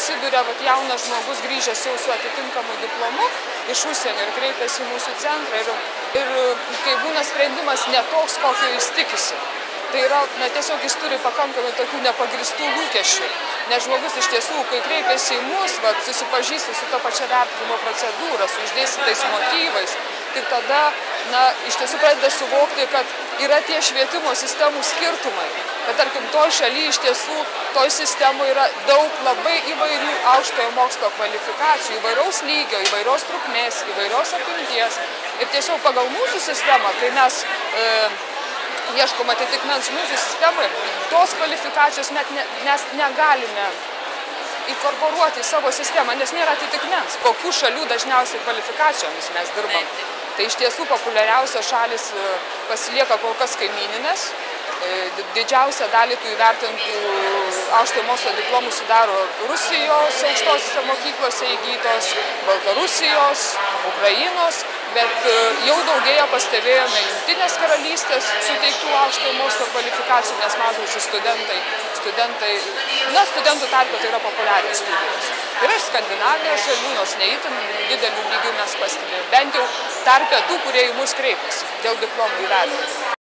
susiduria jaunas žmogus grįžęs jau su atitinkamu diplomu iš užsienio ir kreipiasi į mūsų centrą ir kai būna sprendimas ne toks, kokio jis tikisi. Tai yra, tiesiog jis turi pakankamai tokių nepagristų lūkesčių, nes žmogus iš tiesų, kai kreipiasi į mus, susipažįsta su to pačia vertinimo procedūra, su išdėstytais motyvais, tik tada, iš tiesų pradeda suvokti, kad yra tie švietimo sistemų skirtumai, kad, tarkim, toj šaly iš tiesų, toj sistemoje yra daug labai įvairių aukštojo mokslo kvalifikacijų, įvairaus lygio, įvairios trukmės, įvairios apimties. Ir tiesiog pagal mūsų sistemą, kai mes ieškom atitikmens mūsų sistemoje, tos kvalifikacijos mes negalime inkorporuoti į savo sistemą, nes nėra atitikmens. Kokių šalių dažniausiai kvalifikacijomis mes dirbam. Tai iš tiesų populiariausios šalis pasilieka kol kas kaimyninės. Didžiausią dalį tų įvertintų aukštojo mokslo diplomų sudaro Rusijos aukštosiose mokyklose įgytos, Baltarusijos, Ukrainos, bet jau daugėja pastebėjome Jungtinės karalystės suteiktų aukštojo mokslo kvalifikacijų, nes matosi studentų tarpe tai yra populiarios studijos. Yra ir Skandinavijos šalių, nors ne itin didelių lygių mes pastebėjome, bent jau tarpe tų, kurie į mus kreipiasi dėl diplomų įvertinimo.